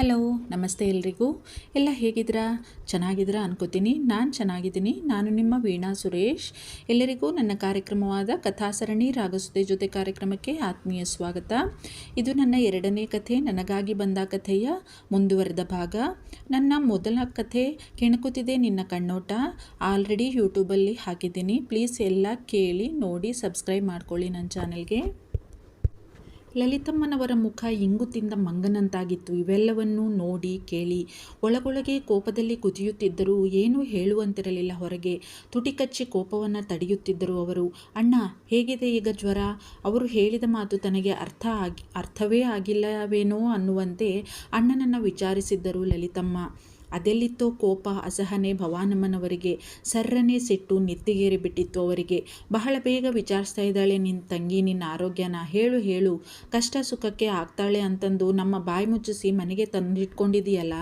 Hello, ನಮಸ್ತೆ ಎಲ್ರಿಗೂ. ಎಲ್ಲ ಹೇಗಿದ್ದೀರಾ? ಚೆನ್ನಾಗಿದ್ದೀರಾ ಅನ್ಕೋತೀನಿ. ನಾನು ಚೆನ್ನಾಗಿದ್ದೀನಿ. ನಾನು ನಿಮ್ಮ ವೀಣಾ ಸುರೇಶ್. ಎಲ್ಲರಿಗೂ ನನ್ನ ಕಾರ್ಯಕ್ರಮವಾದ ಕಥಾಸರಣಿ ರಾಗಸುದೆ ಜೊತೆ ಕಾರ್ಯಕ್ರಮಕ್ಕೆ ಆತ್ಮೀಯ ಸ್ವಾಗತ. ಇದು ನನ್ನ 2ನೇ ಕಥೆ, ನನಗಾಗಿ ಬಂದ ಕಥೆಯ ಮುಂದುವರೆದ ಭಾಗ. ನನ್ನ ಮೊದಲ ಕಥೆ ಕೆಣಕುತ್ತಿದೆ ನಿನ್ನ ಕಣ್ಣೋಟ ಆಲ್ರೆಡಿ ಯೂಟ್ಯೂಬಲ್ಲಿ ಹಾಕಿದ್ದೀನಿ. ಪ್ಲೀಸ್ ಎಲ್ಲ ಕೇಳಿ ನೋಡಿ ಸಬ್ಸ್ಕ್ರೈಬ್ ಮಾಡ್ಕೊಳ್ಳಿ ನನ್ನ ಚಾನಲ್ಗೆ. ಲಲಿತಮ್ಮನವರ ಮುಖ ಇಂಗು ತಿಂದ ಮಂಗನಂತಾಗಿತ್ತು. ಇವೆಲ್ಲವನ್ನೂ ನೋಡಿ ಕೇಳಿ ಒಳಗೊಳಗೆ ಕೋಪದಲ್ಲಿ ಕುದಿಯುತ್ತಿದ್ದರು. ಏನೂ ಹೇಳುವಂತಿರಲಿಲ್ಲ. ಹೊರಗೆ ತುಟಿ ಕಚ್ಚಿ ಕೋಪವನ್ನು ತಡೆಯುತ್ತಿದ್ದರು ಅವರು. ಅಣ್ಣ, ಹೇಗಿದೆ ಈಗ ಜ್ವರ? ಅವರು ಹೇಳಿದ ಮಾತು ತನಗೆ ಅರ್ಥವೇ ಆಗಿಲ್ಲವೇನೋ ಅನ್ನುವಂತೆ ಅಣ್ಣನನ್ನು ವಿಚಾರಿಸಿದ್ದರು ಲಲಿತಮ್ಮ. ಅದೆಲ್ಲಿತ್ತೋ ಕೋಪ, ಅಸಹನೆ ಭವಾನಮ್ಮನವರಿಗೆ. ಸರ್ರನೆ ಸಿಟ್ಟು ನೆತ್ತಿಗೇರಿ ಬಿಟ್ಟಿತ್ತು ಅವರಿಗೆ. ಬಹಳ ಬೇಗ ವಿಚಾರಿಸ್ತಾ ಇದ್ದಾಳೆ ನಿನ್ನ ತಂಗಿ ನಿನ್ನ ಆರೋಗ್ಯನ. ಹೇಳು, ಕಷ್ಟ ಸುಖಕ್ಕೆ ಆಗ್ತಾಳೆ ಅಂತಂದು ನಮ್ಮ ಬಾಯಿ ಮುಚ್ಚಿಸಿ ಮನೆಗೆ ತಂದಿಟ್ಕೊಂಡಿದೆಯಲ್ಲ.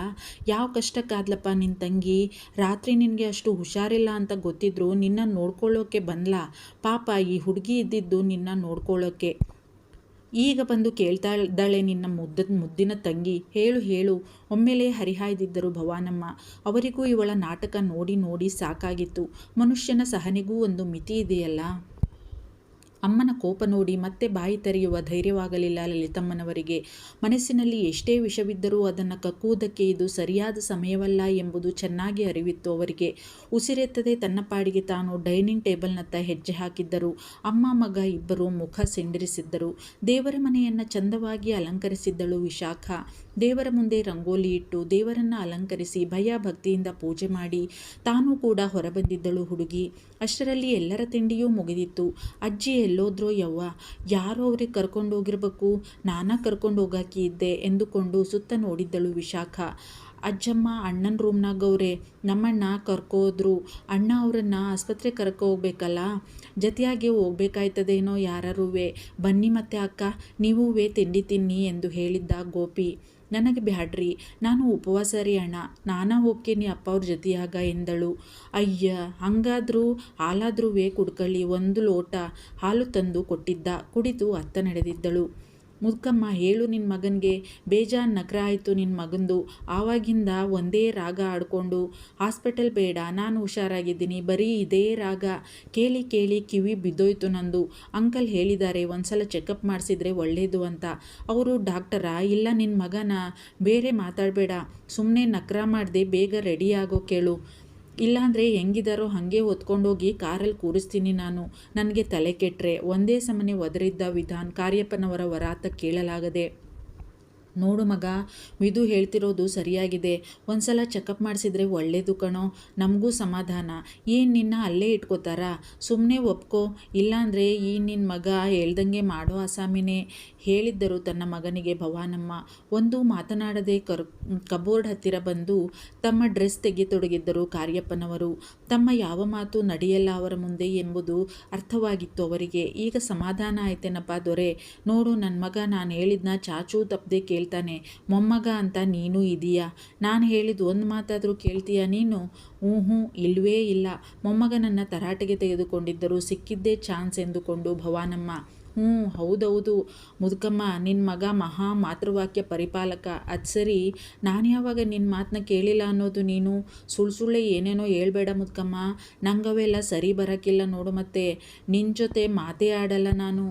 ಯಾವ ಕಷ್ಟಕ್ಕಾದ್ಲಪ್ಪ ನಿನ್ನ ತಂಗಿ? ರಾತ್ರಿ ನಿನಗೆ ಅಷ್ಟು ಹುಷಾರಿಲ್ಲ ಅಂತ ಗೊತ್ತಿದ್ರು ನಿನ್ನ ನೋಡ್ಕೊಳ್ಳೋಕೆ ಬಂದ್ಲಾ? ಪಾಪ ಈ ಹುಡುಗಿ ಇದ್ದಿದ್ದು ನಿನ್ನ ನೋಡ್ಕೊಳ್ಳೋಕೆ. ಈಗ ಬಂದು ಕೇಳ್ತಾ ಇದ್ದಾಳೆ ನಿನ್ನ ಮುದ್ದಿನ ತಂಗಿ. ಹೇಳು ಒಮ್ಮೆಲೆ ಹರಿಹಾಯ್ದಿದ್ದರು ಭವಾನಮ್ಮ. ಅವರಿಗೂ ಇವಳ ನಾಟಕ ನೋಡಿ ನೋಡಿ ಸಾಕಾಗಿತ್ತು. ಮನುಷ್ಯನ ಸಹನೆಗೂ ಒಂದು ಮಿತಿ ಇದೆಯಲ್ಲ. ಅಮ್ಮನ ಕೋಪ ನೋಡಿ ಮತ್ತೆ ಬಾಯಿ ತೆರೆಯುವ ಧೈರ್ಯವಾಗಲಿಲ್ಲ ಲಲಿತಮ್ಮನವರಿಗೆ. ಮನಸ್ಸಿನಲ್ಲಿ ಎಷ್ಟೇ ವಿಷವಿದ್ದರೂ ಅದನ್ನು ಕಕ್ಕುವುದಕ್ಕೆ ಇದು ಸರಿಯಾದ ಸಮಯವಲ್ಲ ಎಂಬುದು ಚೆನ್ನಾಗಿ ಅರಿವಿತ್ತು ಅವರಿಗೆ. ಉಸಿರೆತ್ತದೆ ತನ್ನ ಪಾಡಿಗೆ ತಾನು ಡೈನಿಂಗ್ ಟೇಬಲ್ನತ್ತ ಹೆಜ್ಜೆ ಹಾಕಿದ್ದರು. ಅಮ್ಮ ಮಗ ಇಬ್ಬರು ಮುಖ ಸಿಂಡರಿಸಿದ್ದರು. ದೇವರ ಮನೆಯನ್ನು ಚಂದವಾಗಿ ಅಲಂಕರಿಸಿದ್ದಳು ವಿಶಾಖ. ದೇವರ ಮುಂದೆ ರಂಗೋಲಿ ಇಟ್ಟು ದೇವರನ್ನು ಅಲಂಕರಿಸಿ ಭಯ ಭಕ್ತಿಯಿಂದ ಪೂಜೆ ಮಾಡಿ ತಾನೂ ಕೂಡ ಹೊರಬಂದಿದ್ದಳು ಹುಡುಗಿ. ಅಷ್ಟರಲ್ಲಿ ಎಲ್ಲರ ತಿಂಡಿಯೂ ಮುಗಿದಿತ್ತು. ಅಜ್ಜಿ ಎಲ್ಲೋದ್ರೋ ಯವ್ವ? ಯಾರೋ ಅವ್ರಿಗೆ ಕರ್ಕೊಂಡು ಹೋಗಿರ್ಬೇಕು, ನಾನಾ ಕರ್ಕೊಂಡು ಹೋಗಾಕಿ ಇದ್ದೆ ಎಂದುಕೊಂಡು ಸುತ್ತ ನೋಡಿದ್ದಳು ವಿಶಾಖ. ಅಜ್ಜಮ್ಮ ಅಣ್ಣನ ರೂಮ್ನಾಗವ್ರೆ. ನಮ್ಮಣ್ಣ ಕರ್ಕೋದ್ರು. ಅಣ್ಣ ಅವರನ್ನು ಆಸ್ಪತ್ರೆ ಕರ್ಕೊ ಹೋಗ್ಬೇಕಲ್ಲ, ಜೊತೆಯಾಗಿ ಹೋಗ್ಬೇಕಾಯ್ತದೇನೋ ಯಾರೂವೆ. ಬನ್ನಿ ಮತ್ತೆ ಅಕ್ಕ, ನೀವೂವೇ ತಿಂಡಿ ತಿನ್ನಿ ಎಂದು ಹೇಳಿದ್ದ ಗೋಪಿ. ನನಗೆ ಬ್ಯಾಡ್ರಿ, ನಾನು ಉಪವಾಸ ರೀ ಅಣ್ಣ, ನಾನಾ ಹೋಗ್ತೀನಿ ಅಪ್ಪ ಅವ್ರ ಜೊತೆಯಾಗ ಎಂದಳು. ಅಯ್ಯ, ಹಂಗಾದ್ರೂ ಹಾಲಾದ್ರೂ ಕುಡ್ಕೊಳ್ಳಿ. ಒಂದು ಲೋಟ ಹಾಲು ತಂದು ಕೊಟ್ಟಿದ್ದ. ಕುಡಿದು ಅತ್ತ ನಡೆದಿದ್ದಳು. ಮುದ್ಕಮ್ಮ, ಹೇಳು ನಿನ್ನ ಮಗನಿಗೆ. ಬೇಜಾನ್ ನಗರ ಆಯಿತು ನಿನ್ನ ಮಗಂದು. ಆವಾಗಿಂದ ಒಂದೇ ರಾಗ ಆಡಿಕೊಂಡು ಹಾಸ್ಪಿಟಲ್ ಬೇಡ, ನಾನು ಹುಷಾರಾಗಿದ್ದೀನಿ, ಬರೀ ಇದೇ ರಾಗ ಕೇಳಿ ಕೇಳಿ ಕಿವಿ ಬಿದ್ದೋಯ್ತು ನಂದು. ಅಂಕಲ್ ಹೇಳಿದ್ದಾರೆ ಒಂದ್ಸಲ ಚೆಕಪ್ ಮಾಡಿಸಿದ್ರೆ ಒಳ್ಳೆಯದು ಅಂತ. ಅವರು ಡಾಕ್ಟರಾ? ಇಲ್ಲ ನಿನ್ನ ಮಗನ. ಬೇರೆ ಮಾತಾಡಬೇಡ, ಸುಮ್ಮನೆ ನಕ್ರ ಮಾಡದೆ ಬೇಗ ರೆಡಿ ಆಗೋ ಕೇಳು. ಇಲ್ಲಾಂದರೆ ಹೆಂಗಿದಾರೋ ಹಾಗೆ ಹೊತ್ಕೊಂಡೋಗಿ ಕಾರಲ್ಲಿ ಕೂರಿಸ್ತೀನಿ ನಾನು. ನನಗೆ ತಲೆ ಕೆಟ್ಟರೆ. ಒಂದೇ ಸಮನೆ ಒದರಿದ್ದ ವಿಧಾನ್ ಕಾರ್ಯಪ್ಪನವರ ವರಾತ ಕೇಳಲಾಗದೆ. ನೋಡು ಮಗ, ವಿಧು ಹೇಳ್ತಿರೋದು ಸರಿಯಾಗಿದೆ. ಒಂದ್ಸಲ ಚೆಕಪ್ ಮಾಡಿಸಿದ್ರೆ ಒಳ್ಳೇದು ಕಣೋ, ನಮಗೂ ಸಮಾಧಾನ. ಏನು ನಿನ್ನ ಅಲ್ಲೇ ಇಟ್ಕೋತಾರಾ? ಸುಮ್ಮನೆ ಒಪ್ಕೋ, ಇಲ್ಲಾಂದರೆ ಈ ನಿನ್ನ ಮಗ ಹೇಳ್ದಂಗೆ ಮಾಡೋ ಅಸಾಮಿನೇ ಹೇಳಿದ್ದರು ತನ್ನ ಮಗನಿಗೆ ಭವಾನಮ್ಮ. ಒಂದು ಮಾತನಾಡದೆ ಕಬೋರ್ಡ್ ಹತ್ತಿರ ಬಂದು ತಮ್ಮ ಡ್ರೆಸ್ ತೆಗೆತೊಡಗಿದ್ದರು ಕಾರ್ಯಪ್ಪನವರು. ತಮ್ಮ ಯಾವ ಮಾತು ನಡೆಯಲ್ಲ ಅವರ ಮುಂದೆ ಎಂಬುದು ಅರ್ಥವಾಗಿತ್ತು ಅವರಿಗೆ. ಈಗ ಸಮಾಧಾನ ಆಯ್ತೇನಪ್ಪ ದೊರೆ. ನೋಡು ನನ್ನ ಮಗ ನಾನು ಹೇಳಿದ್ನ ಚಾಚೂ ತಪ್ಪದೆ ಕೇಳ್ತಾನೆ. ಮೊಮ್ಮಗ ಅಂತ ನೀನು ಇದೀಯಾ? ನಾನು ಹೇಳಿದ ಒಂದು ಮಾತಾದರೂ ಕೇಳ್ತೀಯಾ ನೀನು? ಹ್ಞೂ ಇಲ್ವೇ ಇಲ್ಲ. ಮೊಮ್ಮಗನನ್ನು ತರಾಟೆಗೆ ತೆಗೆದುಕೊಂಡಿದ್ದರು. ಸಿಕ್ಕಿದ್ದೇ ಚಾನ್ಸ್ ಎಂದುಕೊಂಡು ಭವಾನಮ್ಮ. ಹೌದೌದು ಮುದುಕಮ್ಮ, ನಿನ್ನ ಮಗ ಮಹಾ ಮಾತೃವಾಕ್ಯ ಪರಿಪಾಲಕ. ಅದು ಸರಿ, ನಾನು ಯಾವಾಗ ನಿನ್ನ ಮಾತನ್ನ ಕೇಳಿಲ್ಲ ಅನ್ನೋದು ನೀನು? ಸುಳ್ಳೆ ಏನೇನೋ ಹೇಳ್ಬೇಡ ಮುದುಕಮ್ಮ, ನಂಗವೆಲ್ಲ ಸರಿ ಬರೋಕ್ಕಿಲ್ಲ ನೋಡು. ಮತ್ತೆ ನಿನ್ನ ಜೊತೆ ಮಾತೇ ಆಡಲ್ಲ ನಾನು.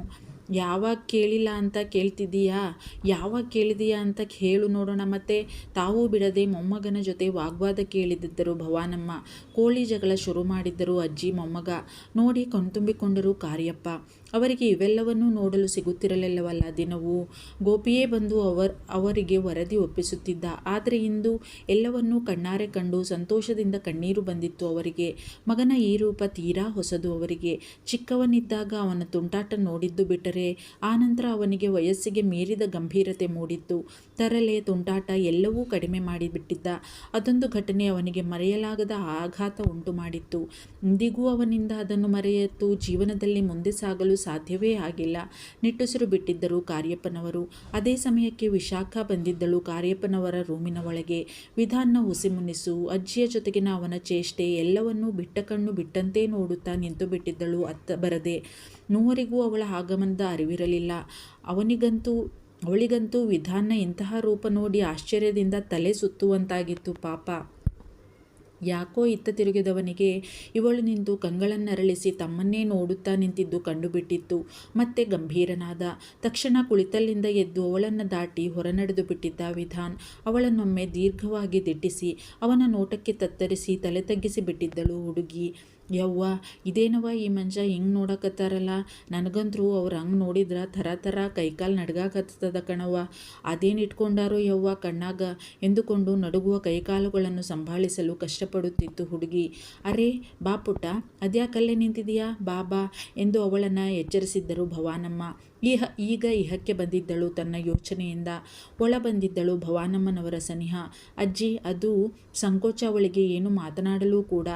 ಯಾವಾಗ ಕೇಳಿಲ್ಲ ಅಂತ ಕೇಳ್ತಿದ್ದೀಯಾ? ಯಾವಾಗ ಕೇಳಿದೀಯಾ ಅಂತ ಹೇಳು ನೋಡೋಣ. ಮತ್ತೆ ತಾವೂ ಬಿಡದೆ ಮೊಮ್ಮಗನ ಜೊತೆ ವಾಗ್ವಾದ ಕೇಳಿದ್ದರು ಭವಾನಮ್ಮ. ಕೋಳಿ ಜಗಳ ಶುರು ಮಾಡಿದ್ದರು ಅಜ್ಜಿ ಮೊಮ್ಮಗ. ನೋಡಿ ಕಣ್ತುಂಬಿಕೊಂಡರು ಕಾರ್ಯಪ್ಪ. ಅವರಿಗೆ ಇವೆಲ್ಲವನ್ನೂ ನೋಡಲು ಸಿಗುತ್ತಿರಲಿಲ್ಲವಲ್ಲ ದಿನವೂ. ಗೋಪಿಯೇ ಬಂದು ಅವರಿಗೆ ವರದಿ ಒಪ್ಪಿಸುತ್ತಿದ್ದ. ಆದರೆ ಇಂದು ಎಲ್ಲವನ್ನೂ ಕಣ್ಣಾರೆ ಕಂಡು ಸಂತೋಷದಿಂದ ಕಣ್ಣೀರು ಬಂದಿತ್ತು ಅವರಿಗೆ. ಮಗನ ಈ ರೂಪ ತೀರಾ ಹೊಸದು ಅವರಿಗೆ. ಚಿಕ್ಕವನಿದ್ದಾಗ ಅವನ ತುಂಟಾಟ ನೋಡಿದ್ದು ಬಿಟ್ಟರೆ ಆನಂತರ ಅವನಿಗೆ ವಯಸ್ಸಿಗೆ ಮೀರಿದ ಗಂಭೀರತೆ ಮೂಡಿತ್ತು. ತರಲೆ, ತುಂಟಾಟ ಎಲ್ಲವೂ ಕಡಿಮೆ ಮಾಡಿಬಿಟ್ಟಿದ್ದ. ಅದೊಂದು ಘಟನೆ ಅವನಿಗೆ ಮರೆಯಲಾಗದ ಆಘಾತ ಉಂಟು ಮಾಡಿತ್ತು. ಇಂದಿಗೂ ಅವನಿಂದ ಅದನ್ನು ಮರೆಯತ್ತು ಜೀವನದಲ್ಲಿ ಮುಂದೆ ಸಾಗಲು ಸಾಧ್ಯವೇ ಆಗಿಲ್ಲ. ನಿಟ್ಟುಸಿರು ಬಿಟ್ಟಿದ್ದರು ಕಾರ್ಯಪ್ಪನವರು. ಅದೇ ಸಮಯಕ್ಕೆ ವಿಶಾಖ ಬಂದಿದ್ದಳು ಕಾರ್ಯಪ್ಪನವರ ರೂಮಿನ ಒಳಗೆ. ವಿಧಾನ್ನ ಹುಸಿಮುನಿಸು, ಅಜ್ಜಿಯ ಜೊತೆಗಿನ ಅವನ ಚೇಷ್ಟೆ ಎಲ್ಲವನ್ನೂ ಬಿಟ್ಟ ಕಣ್ಣು ಬಿಟ್ಟಂತೆ ನೋಡುತ್ತಾ ನಿಂತು ಬಿಟ್ಟಿದ್ದಳು ಅತ್ತ ಬರದೆ. ಮೂವರಿಗೂ ಅವಳ ಆಗಮನದ ಅರಿವಿರಲಿಲ್ಲ. ಅವನಿಗಂತೂ ಅವಳಿಗಂತೂ ವಿಧಾನ ಇಂತಹ ರೂಪ ನೋಡಿ ಆಶ್ಚರ್ಯದಿಂದ ತಲೆ ಸುತ್ತುವಂತಾಗಿತ್ತು. ಪಾಪ, ಯಾಕೋ ಇತ್ತ ತಿರುಗಿದವನಿಗೆ ಇವಳು ನಿಂತು ಕಂಗಳನ್ನರಳಿಸಿ ತಮ್ಮನ್ನೇ ನೋಡುತ್ತಾ ನಿಂತಿದ್ದು ಕಂಡುಬಿಟ್ಟಿತ್ತು. ಮತ್ತೆ ಗಂಭೀರನಾದ. ತಕ್ಷಣ ಕುಳಿತಲ್ಲಿಂದ ಎದ್ದು ಅವಳನ್ನು ದಾಟಿ ಹೊರನಡೆದು ಬಿಟ್ಟಿದ್ದ ವಿಧಾನ್. ಅವಳನ್ನೊಮ್ಮೆ ದೀರ್ಘವಾಗಿ ದಿಟ್ಟಿಸಿ ಅವನ ನೋಟಕ್ಕೆ ತತ್ತರಿಸಿ ತಲೆ ತಗ್ಗಿಸಿ ಬಿಟ್ಟಿದ್ದಳು ಹುಡುಗಿ. ಯವ್ವ, ಇದೇನವ ಈ ಮನುಷ್ಯ ಹಿಂಗೆ ನೋಡಕತ್ತಾರಲ್ಲ, ನನಗಂತರೂ ಅವ್ರು ಹಂಗೆ ನೋಡಿದ್ರೆ ಥರ ಕೈಕಾಲು ನಡ್ಗಾಕತ್ತದ ಕಣವ್ವ. ಅದೇನು ಇಟ್ಕೊಂಡಾರೋ ಯವ್ವ ಕಣ್ಣಾಗ ಎಂದುಕೊಂಡು ನಡುಗುವ ಕೈಕಾಲುಗಳನ್ನು ಸಂಭಾಳಿಸಲು ಕಷ್ಟಪಡುತ್ತಿತ್ತು ಹುಡುಗಿ. ಅರೇ ಬಾ ಪುಟ್ಟ, ಅದ್ಯಾಕಲ್ಲೇ ನಿಂತಿದೆಯಾ, ಬಾ ಬಾ ಎಂದು ಅವಳನ್ನು ಎಚ್ಚರಿಸಿದ್ದರು ಭವಾನಮ್ಮ. ಈಗ ಇಹಕ್ಕೆ ಬಂದಿದ್ದಳು ತನ್ನ ಯೋಚನೆಯಿಂದ. ಒಳ ಬಂದಿದ್ದಳು ಭವಾನಮ್ಮನವರ ಸನಿಹ. ಅಜ್ಜಿ, ಅದು ಸಂಕೋಚ ಅವಳಿಗೆ ಏನು ಮಾತನಾಡಲು ಕೂಡ.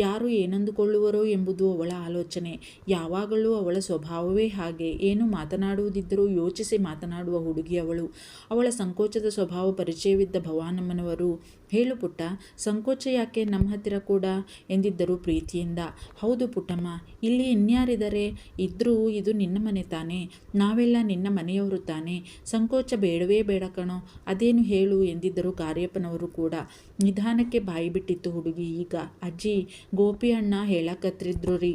ಯಾರು ಏನಂದುಕೊಳ್ಳುವರೋ ಎಂಬುದು ಅವಳ ಆಲೋಚನೆ. ಯಾವಾಗಲೂ ಅವಳ ಸ್ವಭಾವವೇ ಹಾಗೆ. ಏನು ಮಾತನಾಡುವುದಿದ್ದರೂ ಯೋಚಿಸಿ ಮಾತನಾಡುವ ಹುಡುಗಿ ಅವಳು. ಅವಳ ಸಂಕೋಚದ ಸ್ವಭಾವ ಪರಿಚಯವಿದ್ದ ಭವಾನಮ್ಮನವರು, ಹೇಳು ಪುಟ್ಟ, ಸಂಕೋಚ ಯಾಕೆ ನಮ್ಮ ಹತ್ತಿರ ಕೂಡ ಎಂದಿದ್ದರು ಪ್ರೀತಿಯಿಂದ. ಹೌದು ಪುಟ್ಟಮ್ಮ, ಇಲ್ಲಿ ಇನ್ಯಾರಿದ್ದಾರೆ? ಇದ್ರೂ ಇದು ನಿನ್ನ ಮನೆ ತಾನೇ, ನಾವೆಲ್ಲ ನಿನ್ನ ಮನೆಯವರು ತಾನೇ, ಸಂಕೋಚ ಬೇಡವೇ ಬೇಡ ಕಣೋ, ಅದೇನು ಹೇಳು ಎಂದಿದ್ದರು ಕಾರ್ಯಪ್ಪನವರು ಕೂಡ. ನಿಧಾನಕ್ಕೆ ಬಾಯಿ ಬಿಟ್ಟಿತ್ತು ಹುಡುಗಿ ಈಗ. ಅಜ್ಜಿ, ಗೋಪಿ ಅಣ್ಣ ಹೇಳಕತ್ತಿದ್ರು ರೀ,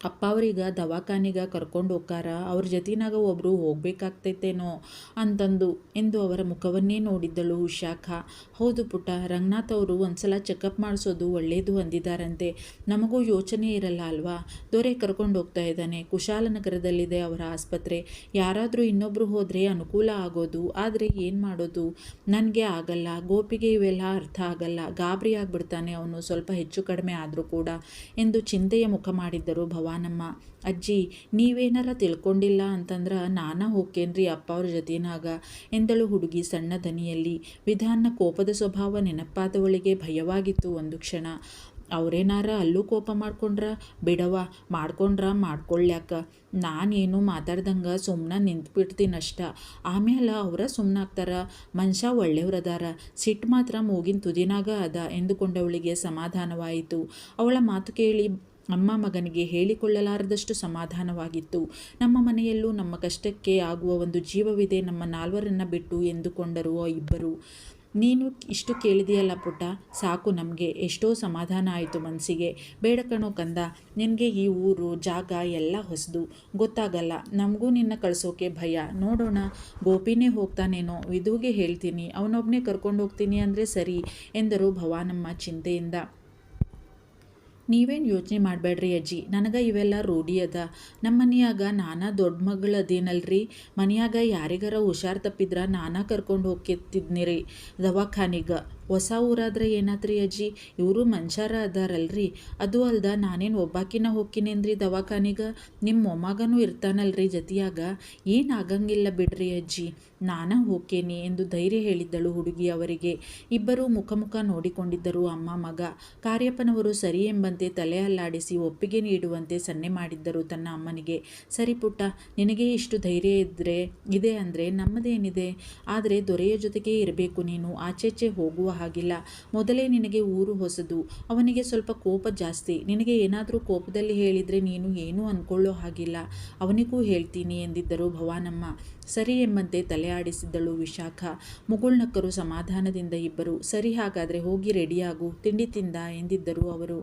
ಅಪ್ಪ ಅವ್ರೀಗ ದವಾಖಾನಿಗೆ ಕರ್ಕೊಂಡು ಹೋಗ್ತಾರ, ಅವ್ರ ಜೊತಿನಾಗ ಒಬ್ಬರು ಹೋಗ್ಬೇಕಾಗ್ತೈತೇನೋ ಅಂತಂದು ಎಂದು ಅವರ ಮುಖವನ್ನೇ ನೋಡಿದ್ದಳು ವಿಶಾಖ. ಹೌದು ಪುಟ್ಟ, ರಂಗನಾಥ್ ಅವರು ಒಂದ್ಸಲ ಚೆಕಪ್ ಮಾಡಿಸೋದು ಒಳ್ಳೆಯದು ಅಂದಿದ್ದಾರಂತೆ. ನಮಗೂ ಯೋಚನೆ ಇರಲ್ಲ ಅಲ್ವಾ. ದೊರೆ ಕರ್ಕೊಂಡು ಹೋಗ್ತಾ ಇದ್ದಾನೆ, ಕುಶಾಲನಗರದಲ್ಲಿದೆ ಅವರ ಆಸ್ಪತ್ರೆ. ಯಾರಾದರೂ ಇನ್ನೊಬ್ಬರು ಹೋದರೆ ಅನುಕೂಲ ಆಗೋದು, ಆದರೆ ಏನು ಮಾಡೋದು, ನನಗೆ ಆಗಲ್ಲ. ಗೋಪಿಗೆ ಇವೆಲ್ಲ ಅರ್ಥ ಆಗಲ್ಲ, ಗಾಬರಿ ಆಗಿಬಿಡ್ತಾನೆ ಅವನು ಸ್ವಲ್ಪ ಹೆಚ್ಚು ಕಡಿಮೆ ಆದರೂ ಕೂಡ ಎಂದು ಚಿಂತೆಯ ಮುಖ ಮಾಡಿದ್ದರು ಭವಾನಮ್ಮ. ಅಜ್ಜಿ, ನೀವೇನಾರ ತಿಳ್ಕೊಂಡಿಲ್ಲ ಅಂತಂದ್ರೆ ನಾನ ಹೋಗ್ಕೇನ್ರಿ ಅಪ್ಪ ಅವ್ರ ಜೊತೆನಾಗ ಎಂದಳು ಹುಡುಗಿ ಸಣ್ಣ ದನಿಯಲ್ಲಿ. ವಿಧಾನ ಕೋಪದ ಸ್ವಭಾವ ನೆನಪಾದವಳಿಗೆ ಭಯವಾಗಿತ್ತು ಒಂದು ಕ್ಷಣ. ಅವರೇನಾರ ಅಲ್ಲೂ ಕೋಪ ಬಿಡವ, ಮಾಡ್ಕೊಳ್ಳ್ಯಾಕ, ನಾನೇನು ಮಾತಾಡ್ದಂಗೆ ಸುಮ್ಮನೆ ನಿಂತ್ಬಿಡ್ತೀನಷ್ಟ. ಆಮೇಲೆ ಅವರ ಸುಮ್ಮನಾಗ್ತಾರ, ಮನುಷ್ಯ ಒಳ್ಳೆಯವ್ರದಾರ, ಸಿಟ್ಟು ಮಾತ್ರ ಮೂಗಿನ ತುದಿನಾಗ ಅದ ಎಂದುಕೊಂಡವಳಿಗೆ ಸಮಾಧಾನವಾಯಿತು. ಅವಳ ಮಾತು ಕೇಳಿ ಅಮ್ಮ ಮಗನಿಗೆ ಹೇಳಿಕೊಳ್ಳಲಾರದಷ್ಟು ಸಮಾಧಾನವಾಗಿತ್ತು. ನಮ್ಮ ಮನೆಯಲ್ಲೂ ನಮ್ಮ ಕಷ್ಟಕ್ಕೆ ಆಗುವ ಒಂದು ಜೀವವಿದೆ ನಮ್ಮ ನಾಲ್ವರನ್ನು ಬಿಟ್ಟು ಎಂದುಕೊಂಡರು ಇಬ್ಬರು. ನೀನು ಇಷ್ಟು ಕೇಳಿದೆಯಲ್ಲ ಪುಟ್ಟ, ಸಾಕು ನಮಗೆ, ಎಷ್ಟೋ ಸಮಾಧಾನ ಆಯಿತು ಮನಸ್ಸಿಗೆ. ಬೇಡ ಕಣೋ ಕಂದ, ನಿನಗೆ ಈ ಊರು ಜಾಗ ಎಲ್ಲ ಹೊಸದು, ಗೊತ್ತಾಗಲ್ಲ. ನಮಗೂ ನಿನ್ನ ಕಳಿಸೋಕೆ ಭಯ. ನೋಡೋಣ, ಗೋಪಿನೇ ಹೋಗ್ತಾನೇನೋ, ವಿಧುಗೆ ಹೇಳ್ತೀನಿ, ಅವನೊಬ್ಬನೇ ಕರ್ಕೊಂಡು ಹೋಗ್ತೀನಿ ಅಂದರೆ ಸರಿ ಎಂದರು ಭವಾನಮ್ಮ ಚಿಂತೆಯಿಂದ. ನೀವೇನು ಯೋಚನೆ ಮಾಡಬೇಡ್ರಿ ಅಜ್ಜಿ, ನನಗೆ ಇವೆಲ್ಲ ರೂಢಿ ಅದ. ನಮ್ಮ ಮನೆಯಾಗ ನಾನಾ ದೊಡ್ಡ ಮಗಳು ಅದೇನಲ್ರಿ, ಮನೆಯಾಗ ಯಾರಿಗಾರ ಹುಷಾರು ತಪ್ಪಿದ್ರೆ ನಾನಾ ಕರ್ಕೊಂಡು ಹೋಗ್ತಿದ್ನಿರಿ ದವಾಖಾನಿಗೆ. ಹೊಸ ಊರಾದ್ರೆ ಏನಾತ್ರಿ ಅಜ್ಜಿ, ಇವರು ಮನುಷ್ಯರ ಅದಾರಲ್ರಿ. ಅದು ಅಲ್ದ ನಾನೇನು ಒಬ್ಬಾಕಿನ ಹೋಗ್ಕಿನೇನ್ರಿ ದವಾಖಾನಿಗೆ, ನಿಮ್ಮ ಮೊಮ್ಮಗನೂ ಇರ್ತಾನಲ್ರಿ ಜೊತೆಯಾಗ, ಏನಾಗಂಗಿಲ್ಲ ಬಿಡ್ರಿ ಅಜ್ಜಿ, ನಾನ ಹೋಗ್ಕೇನಿ ಎಂದು ಧೈರ್ಯ ಹೇಳಿದ್ದಳು ಹುಡುಗಿ ಅವರಿಗೆ. ಇಬ್ಬರೂ ಮುಖ ನೋಡಿಕೊಂಡಿದ್ದರು ಅಮ್ಮ ಮಗ. ಕಾರ್ಯಪ್ಪನವರು ಸರಿ ಎಂಬಂತೆ ತಲೆ ಅಲ್ಲಾಡಿಸಿ ಒಪ್ಪಿಗೆ ನೀಡುವಂತೆ ಸನ್ನೆ ಮಾಡಿದ್ದರು ತನ್ನ ಅಮ್ಮನಿಗೆ. ಸರಿ ಪುಟ್ಟ, ನಿನಗೆ ಇಷ್ಟು ಧೈರ್ಯ ಇದೆ ಅಂದರೆ ನಮ್ಮದೇನಿದೆ, ಆದರೆ ದೊರೆಯ ಜೊತೆಗೆ ಇರಬೇಕು ನೀನು, ಆಚೆಚೆ ಹೋಗುವ ಹಾಗಿಲ್ಲ. ಮೊದಲೇ ನಿನಗೆ ಊರು ಹೊಸದು, ಅವನಿಗೆ ಸ್ವಲ್ಪ ಕೋಪ ಜಾಸ್ತಿ. ನಿನಗೆ ಏನಾದರೂ ಕೋಪದಲ್ಲಿ ಹೇಳಿದರೆ ನೀನು ಏನೂ ಅಂದ್ಕೊಳ್ಳೋ ಹಾಗಿಲ್ಲ, ಅವನಿಗೂ ಹೇಳ್ತೀನಿ ಎಂದಿದ್ದರು ಭವಾನಮ್ಮ. ಸರಿ ಎಂಬಂತೆ ತಲೆ ಆಡಿಸಿದ್ದಳು ವಿಶಾಖ. ಮುಗುಳ್ನಕ್ಕರು ಸಮಾಧಾನದಿಂದ ಇಬ್ಬರು. ಸರಿ, ಹಾಗಾದರೆ ಹೋಗಿ ರೆಡಿಯಾಗು, ತಿಂಡಿ ತಿಂದ ಎಂದಿದ್ದರು ಅವರು.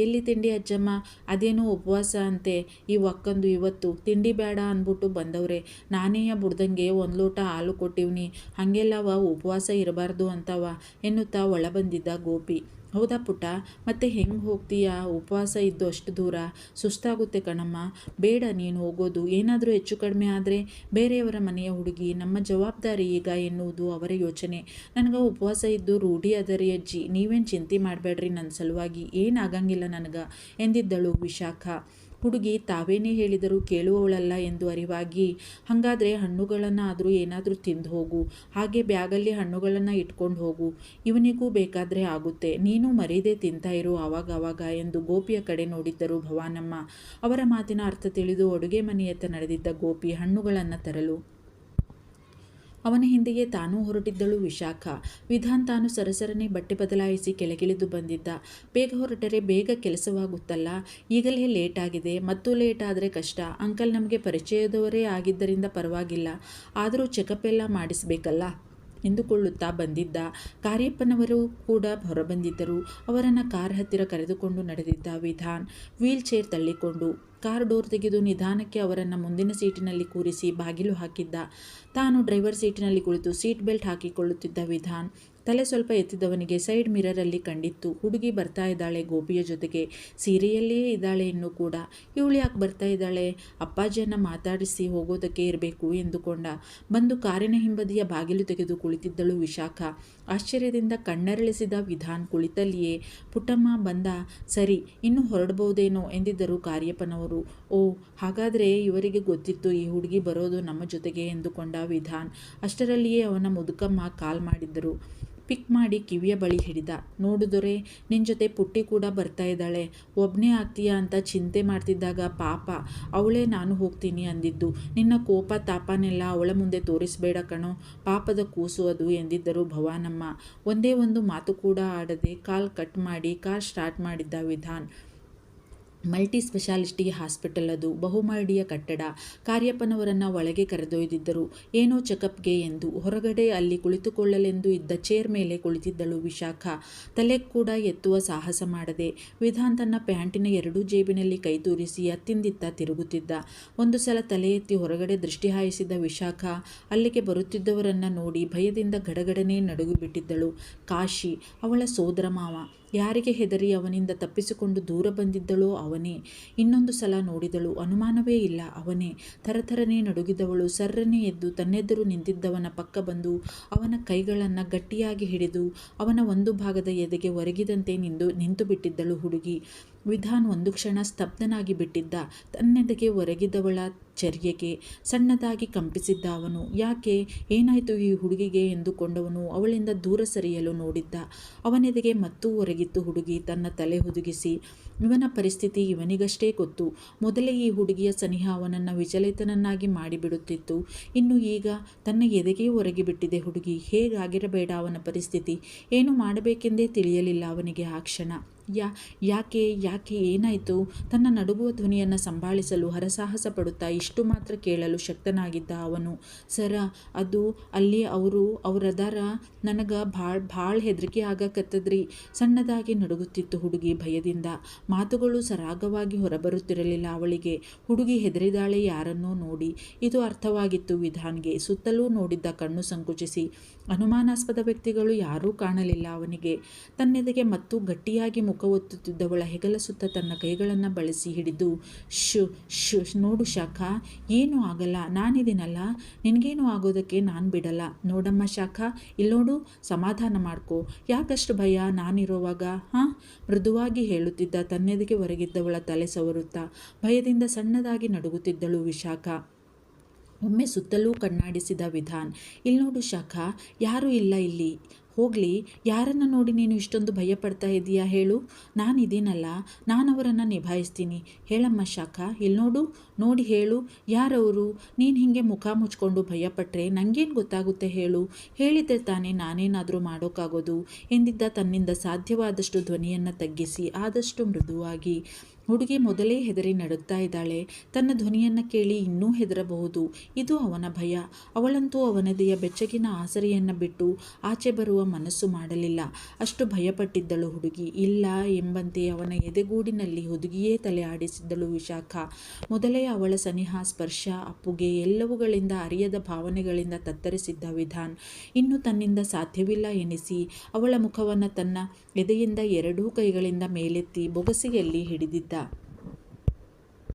ಎಲ್ಲಿ ತಿಂಡಿ ಅಜ್ಜಮ್ಮ, ಅದೇನೋ ಉಪವಾಸ ಅಂತೆ ಈ ಒಕ್ಕಂದು, ಇವತ್ತು ತಿಂಡಿ ಬೇಡ ಅಂದ್ಬಿಟ್ಟು ಬಂದವ್ರೆ. ನಾನೇಯ ಬುಡ್ದಂಗೆ ಒಂದು ಲೋಟ ಹಾಲು ಕೊಟ್ಟಿವ್ನಿ, ಹಾಗೆಲ್ಲವ ಉಪವಾಸ ಇರಬಾರ್ದು ಅಂತವ ಎನ್ನುತ್ತಾ ಒಳ ಬಂದಿದ್ದ ಗೋಪಿ. ಹೌದಾ ಪುಟ್ಟ, ಮತ್ತೆ ಹೆಂಗೆ ಹೋಗ್ತೀಯಾ, ಉಪವಾಸ ಇದ್ದು ಅಷ್ಟು ದೂರ, ಸುಸ್ತಾಗುತ್ತೆ ಕಣಮ್ಮ. ಬೇಡ ನೀನು ಹೋಗೋದು, ಏನಾದರೂ ಹೆಚ್ಚು ಕಡಿಮೆ ಆದರೆ ಬೇರೆಯವರ ಮನೆಯ ಹುಡುಗಿ, ನಮ್ಮ ಜವಾಬ್ದಾರಿ ಈಗ ಎನ್ನುವುದು ಅವರ ಯೋಚನೆ. ನನಗೆ ಉಪವಾಸ ಇದ್ದು ರೂಢಿ ಅದರಿ ಅಜ್ಜಿ, ನೀವೇನು ಚಿಂತೆ ಮಾಡಬೇಡ್ರಿ ನನ್ನ ಸಲುವಾಗಿ, ಏನಾಗಂಗಿಲ್ಲ ನನಗೆ ಎಂದಿದ್ದಳು ವಿಶಾಖ. ಹುಡುಗಿ ತಾವೇನೇ ಹೇಳಿದರೂ ಕೇಳುವವಳಲ್ಲ ಎಂದು ಅರಿವಾಗಿ, ಹಾಗಾದರೆ ಹಣ್ಣುಗಳನ್ನಾದರೂ ಏನಾದರೂ ತಿಂದು ಹೋಗು, ಹಾಗೆ ಬ್ಯಾಗಲ್ಲಿ ಹಣ್ಣುಗಳನ್ನು ಇಟ್ಕೊಂಡು ಹೋಗು, ಇವನಿಗೂ ಬೇಕಾದರೆ ಆಗುತ್ತೆ, ನೀನು ಮರೀದೆ ತಿಂತಾ ಇರು ಆವಾಗ ಎಂದು ಗೋಪಿಯ ಕಡೆ ನೋಡಿದ್ದರು ಭವಾನಮ್ಮ. ಅವರ ಮಾತಿನ ಅರ್ಥ ತಿಳಿದು ಅಡುಗೆ ಮನೆಯತ್ತ ನಡೆದಿದ್ದ ಗೋಪಿ ಹಣ್ಣುಗಳನ್ನು ತರಲು ಅವನ ಹಿಂದೆಯೇ ತಾನೂ ಹೊರಟಿದ್ದಳು ವಿಶಾಖ. ವಿಧಾನ್ ತಾನು ಸರಸರನೆ ಬಟ್ಟೆ ಬದಲಾಯಿಸಿ ಕೆಳಗಿಳಿದು ಬಂದಿದ್ದ. ಬೇಗ ಹೊರಟರೆ ಬೇಗ ಕೆಲಸವಾಗುತ್ತಲ್ಲ, ಈಗಲೇ ಲೇಟ್ ಆಗಿದೆ, ಮತ್ತೂ ಲೇಟ್ ಆದರೆ ಕಷ್ಟ. ಅಂಕಲ್ ನಮಗೆ ಪರಿಚಯದವರೇ ಆಗಿದ್ದರಿಂದ ಪರವಾಗಿಲ್ಲ, ಆದರೂ ಚೆಕಪ್ ಎಲ್ಲ ಮಾಡಿಸಬೇಕಲ್ಲ ಎಂದುಕೊಳ್ಳುತ್ತಾ ಬಂದಿದ್ದ. ಕಾರ್ಯಪ್ಪನವರು ಕೂಡ ಹೊರಬಂದಿದ್ದರು. ಅವರನ್ನು ಕಾರ್ ಹತ್ತಿರ ಕರೆದುಕೊಂಡು ನಡೆದಿದ್ದ ವಿಧಾನ್. ವೀಲ್ ಚೇರ್ ತಳ್ಳಿಕೊಂಡು ಕಾರ್ ಡೋರ್ ತೆಗೆದು ನಿಧಾನಕ್ಕೆ ಅವರನ್ನು ಮುಂದಿನ ಸೀಟಿನಲ್ಲಿ ಕೂರಿಸಿ ಬಾಗಿಲು ಹಾಕಿದ್ದ. ತಾನು ಡ್ರೈವರ್ ಸೀಟಿನಲ್ಲಿ ಕುಳಿತು ಸೀಟ್ ಬೆಲ್ಟ್ ಹಾಕಿಕೊಳ್ಳುತ್ತಿದ್ದ ವಿಧಾನ್. ತಲೆ ಸ್ವಲ್ಪ ಎತ್ತಿದವನಿಗೆ ಸೈಡ್ ಮಿರರಲ್ಲಿ ಕಂಡಿತ್ತು. ಹುಡುಗಿ ಬರ್ತಾ ಇದ್ದಾಳೆ ಗೋಪಿಯ ಜೊತೆಗೆ, ಸೀರೆಯಲ್ಲಿಯೇ ಇದ್ದಾಳೆ ಇನ್ನೂ ಕೂಡ. ಇವಳು ಯಾಕೆ ಬರ್ತಾ ಇದ್ದಾಳೆ? ಅಪ್ಪಾಜಿಯನ್ನು ಮಾತಾಡಿಸಿ ಹೋಗೋದಕ್ಕೆ ಇರಬೇಕು ಎಂದುಕೊಂಡ. ಬಂದು ಕಾರಿನ ಹಿಂಬದಿಯ ಬಾಗಿಲು ತೆಗೆದು ಕುಳಿತಿದ್ದಳು ವಿಶಾಖ. ಆಶ್ಚರ್ಯದಿಂದ ಕಣ್ಣರಳಿಸಿದ ವಿಧಾನ್ ಕುಳಿತಲ್ಲಿಯೇ, ಪುಟ್ಟಮ್ಮ ಬಂದ, ಸರಿ ಇನ್ನು ಹೊರಡಬಹುದೇನೋ ಎಂದಿದ್ದರು ಕಾರ್ಯಪ್ಪನವರು. ಓ, ಹಾಗಾದರೆ ಇವರಿಗೆ ಗೊತ್ತಿತ್ತು ಈ ಹುಡುಗಿ ಬರೋದು ನಮ್ಮ ಜೊತೆಗೆ ಎಂದುಕೊಂಡ ವಿಧಾನ್. ಅಷ್ಟರಲ್ಲಿಯೇ ಅವನ ಮುದುಕಮ್ಮ ಕಾಲ್ ಮಾಡಿದ್ದರು. ಪಿಕ್ ಮಾಡಿ ಕಿವಿಯ ಬಳಿ ಹಿಡಿದ. ನೋಡು ದೊರೆ, ನಿನ್ನ ಜೊತೆ ಪುಟ್ಟಿ ಕೂಡ ಬರ್ತಾ ಇದ್ದಾಳೆ. ಒಬ್ಬನೇ ಆಗ್ತೀಯಾ ಅಂತ ಚಿಂತೆ ಮಾಡ್ತಿದ್ದಾಗ ಪಾಪ ಅವಳೇ ನಾನು ಹೋಗ್ತೀನಿ ಅಂದಿದ್ದು. ನಿನ್ನ ಕೋಪ ತಾಪನೆಲ್ಲ ಅವಳ ಮುಂದೆ ತೋರಿಸಬೇಡ ಕಣೋ, ಪಾಪದ ಕೂಸು ಅದು ಎಂದಿದ್ದರು ಭವಾನಮ್ಮ. ಒಂದೇ ಒಂದು ಮಾತು ಕೂಡ ಆಡದೆ ಕಾಲ್ ಕಟ್ ಮಾಡಿ ಕಾರ್ ಸ್ಟಾರ್ಟ್ ಮಾಡಿದ್ದ ವಿಧಾನ್. ಮಲ್ಟಿ ಸ್ಪೆಷಾಲಿಟಿ ಹಾಸ್ಪಿಟಲ್ ಅದು, ಬಹುಮಹಡಿಯ ಕಟ್ಟಡ. ಕಾರ್ಯಪ್ಪನವರನ್ನು ಒಳಗೆ ಕರೆದೊಯ್ದಿದ್ದರು, ಏನೋ ಚೆಕಪ್ಗೆ ಎಂದು. ಹೊರಗಡೆ ಅಲ್ಲಿ ಕುಳಿತುಕೊಳ್ಳಲೆಂದು ಇದ್ದ ಚೇರ್ ಮೇಲೆ ಕುಳಿತಿದ್ದಳು ವಿಶಾಖ, ತಲೆ ಕೂಡ ಎತ್ತುವ ಸಾಹಸ ಮಾಡದೆ. ವಿಧಾನ್ ತನ್ನ ಪ್ಯಾಂಟಿನ ಎರಡೂ ಜೇಬಿನಲ್ಲಿ ಕೈ ತೂರಿಸಿ ಅತ್ತಿಂದಿತ್ತ ತಿರುಗುತ್ತಿದ್ದ. ಒಂದು ಸಲ ತಲೆ ಎತ್ತಿ ಹೊರಗಡೆ ದೃಷ್ಟಿ ಹಾಯಿಸಿದ ವಿಶಾಖ ಅಲ್ಲಿಗೆ ಬರುತ್ತಿದ್ದವರನ್ನು ನೋಡಿ ಭಯದಿಂದ ಗಡಗಡನೆ ನಡುಗಿಬಿಟ್ಟಿದ್ದಳು. ಕಾಶಿ, ಅವಳ ಸೋದರ ಮಾವ. ಯಾರಿಗೆ ಹೆದರಿ ಅವನಿಂದ ತಪ್ಪಿಸಿಕೊಂಡು ದೂರ ಬಂದಿದ್ದಳೋ ಅವನೇ. ಇನ್ನೊಂದು ಸಲ ನೋಡಿದಳು, ಅನುಮಾನವೇ ಇಲ್ಲ, ಅವನೇ. ಥರಥರನೆ ನಡುಗಿದವಳು ಸರ್ರನೆ ಎದ್ದು ತನ್ನೆದುರು ನಿಂತಿದ್ದವನ ಪಕ್ಕ ಬಂದು ಅವನ ಕೈಗಳನ್ನು ಗಟ್ಟಿಯಾಗಿ ಹಿಡಿದು ಅವನ ಒಂದು ಭಾಗದ ಎದೆಗೆ ಒರಗಿದಂತೆ ನಿಂತು ಬಿಟ್ಟಿದ್ದಳು ಹುಡುಗಿ. ವಿಧಾನ್ ಒಂದು ಕ್ಷಣ ಸ್ತಬ್ಧನಾಗಿ ಬಿಟ್ಟಿದ್ದ. ತನ್ನೆದೆಗೆ ಒರಗಿದವಳ ಚರ್ಯೆಗೆ ಸಣ್ಣದಾಗಿ ಕಂಪಿಸಿದ್ದ ಅವನು. ಯಾಕೆ, ಏನಾಯಿತು ಈ ಹುಡುಗಿಗೆ ಎಂದುಕೊಂಡವನು ಅವಳಿಂದ ದೂರ ಸರಿಯಲು ನೋಡಿದ್ದ. ಅವನೆದೆಗೆ ಮತ್ತೂ ಒರಗಿತ್ತು ಹುಡುಗಿ ತನ್ನ ತಲೆ ಹುದುಗಿಸಿ. ಇವನ ಪರಿಸ್ಥಿತಿ ಇವನಿಗಷ್ಟೇ ಗೊತ್ತು. ಮೊದಲೇ ಈ ಹುಡುಗಿಯ ಸನಿಹ ಅವನನ್ನು ವಿಚಲಿತನನ್ನಾಗಿ ಮಾಡಿಬಿಡುತ್ತಿತ್ತು. ಇನ್ನು ಈಗ ತನ್ನ ಎದೆಗೆ ಒರಗಿಬಿಟ್ಟಿದೆ ಹುಡುಗಿ. ಹೇಗಾಗಿರಬೇಡ ಅವನ ಪರಿಸ್ಥಿತಿ? ಏನು ಮಾಡಬೇಕೆಂದೇ ತಿಳಿಯಲಿಲ್ಲ ಅವನಿಗೆ ಆ ಕ್ಷಣ. ಯಾಕೆ ಯಾಕೆ ಏನಾಯಿತು? ತನ್ನ ನಡುಗುವ ಧ್ವನಿಯನ್ನು ಸಂಭಾಳಿಸಲು ಹರಸಾಹಸ ಪಡುತ್ತಾ ಇಷ್ಟು ಮಾತ್ರ ಕೇಳಲು ಶಕ್ತನಾಗಿದ್ದ ಅವನು. ಸರ, ಅದು ಅಲ್ಲಿ ಅವರದಾರ, ನನಗೆ ಭಾಳ ಹೆದರಿಕೆ ಆಗಕತ್ತದ್ರಿ. ಸಣ್ಣದಾಗಿ ನಡುಗುತ್ತಿತ್ತು ಹುಡುಗಿ ಭಯದಿಂದ. ಮಾತುಗಳು ಸರಾಗವಾಗಿ ಹೊರಬರುತ್ತಿರಲಿಲ್ಲ ಅವಳಿಗೆ. ಹುಡುಗಿ ಹೆದರಿದಾಳೆ ಯಾರನ್ನೋ ನೋಡಿ. ಇದು ಅರ್ಥವಾಗಿತ್ತು ವಿಧಾನ್ಗೆ. ಸುತ್ತಲೂ ನೋಡಿದ್ದ, ಕಣ್ಣು ಸಂಕುಚಿಸಿ. ಅನುಮಾನಾಸ್ಪದ ವ್ಯಕ್ತಿಗಳು ಯಾರೂ ಕಾಣಲಿಲ್ಲ ಅವನಿಗೆ. ತನ್ನೆದೆಗೆ ಮತ್ತು ಗಟ್ಟಿಯಾಗಿ ಮುಖ ಒತ್ತುತ್ತಿದ್ದವಳ ಹೆಗಲ ಸುತ್ತ ತನ್ನ ಕೈಗಳನ್ನು ಬಳಸಿ ಹಿಡಿದು, ಶು ನೋಡು ಶಾಖ, ಏನೂ ಆಗಲ್ಲ, ನಾನಿದ್ದೀನಲ್ಲ, ನಿನಗೇನು ಆಗೋದಕ್ಕೆ ನಾನು ಬಿಡಲ್ಲ. ನೋಡಮ್ಮ ಶಾಖ, ಇಲ್ಲೋಡು, ಸಮಾಧಾನ ಮಾಡ್ಕೋ. ಯಾಕಷ್ಟು ಭಯ ನಾನಿರೋವಾಗ? ಹಾಂ, ಮೃದುವಾಗಿ ಹೇಳುತ್ತಿದ್ದ ತನ್ನೆದೆಗೆ ಹೊರಗಿದ್ದವಳ ತಲೆ ಸವರುತ್ತಾ. ಭಯದಿಂದ ಸಣ್ಣದಾಗಿ ನಡುಗುತ್ತಿದ್ದಳು ವಿಶಾಖ. ಒಮ್ಮೆ ಸುತ್ತಲೂ ಕಣ್ಣಾಡಿಸಿದ ವಿಧಾನ್. ಇಲ್ನೋಡು ಶಾಖ, ಯಾರೂ ಇಲ್ಲ ಇಲ್ಲಿ. ಹೋಗಲಿ, ಯಾರನ್ನು ನೋಡಿ ನೀನು ಇಷ್ಟೊಂದು ಭಯಪಡ್ತಾ ಇದೀಯಾ ಹೇಳು? ನಾನಿದ್ದೀನಲ್ಲ, ನಾನವರನ್ನು ನಿಭಾಯಿಸ್ತೀನಿ. ಹೇಳಮ್ಮ ಶಾಖ, ಇಲ್ನೋಡು, ನೋಡಿ ಹೇಳು, ಯಾರವರು? ನೀನು ಹೀಗೆ ಮುಖ ಮುಚ್ಕೊಂಡು ಭಯಪಟ್ಟರೆ ನನಗೇನು ಗೊತ್ತಾಗುತ್ತೆ ಹೇಳು? ಹೇಳಿದ್ದೆ ತಾನೇ ನಾನೇನಾದರೂ ಮಾಡೋಕ್ಕಾಗೋದು ಎಂದಿದ್ದ ತನ್ನಿಂದ ಸಾಧ್ಯವಾದಷ್ಟು ಧ್ವನಿಯನ್ನು ತಗ್ಗಿಸಿ ಆದಷ್ಟು ಮೃದುವಾಗಿ. ಹುಡುಗಿ ಮೊದಲೇ ಹೆದರಿ ನಡುಗ್ತಾ ಇದ್ದಾಳೆ. ತನ್ನ ಧ್ವನಿಯನ್ನು ಕೇಳಿ ಇನ್ನೂ ಹೆದರಬಹುದು. ಇದು ಅವನ ಭಯ. ಅವಳಂತೂ ಅವನದೆಯ ಬೆಚ್ಚಗಿನ ಆಸರೆಯನ್ನು ಬಿಟ್ಟು ಆಚೆ ಬರುವ ಮನಸ್ಸು ಮಾಡಲಿಲ್ಲ. ಅಷ್ಟು ಭಯಪಟ್ಟಿದ್ದಳು ಹುಡುಗಿ. ಇಲ್ಲ ಎಂಬಂತೆ ಅವನ ಎದೆಗೂಡಿನಲ್ಲಿ ಹುದುಗಿಯೇ ತಲೆ ಆಡಿಸಿದ್ದಳು ವಿಶಾಖ. ಮೊದಲೇ ಅವಳ ಸನಿಹ, ಸ್ಪರ್ಶ, ಅಪ್ಪುಗೆ ಎಲ್ಲವುಗಳಿಂದ ಅರಿಯದ ಭಾವನೆಗಳಿಂದ ತತ್ತರಿಸಿದ್ದ ವಿಧಾನ್ ಇನ್ನು ತನ್ನಿಂದ ಸಾಧ್ಯವಿಲ್ಲ ಎನಿಸಿ ಅವಳ ಮುಖವನ್ನು ತನ್ನ ಎದೆಯಿಂದ ಎರಡೂ ಕೈಗಳಿಂದ ಮೇಲೆತ್ತಿ ಬೊಗಸೆಯಲ್ಲಿ ಹಿಡಿದಿದ್ದ.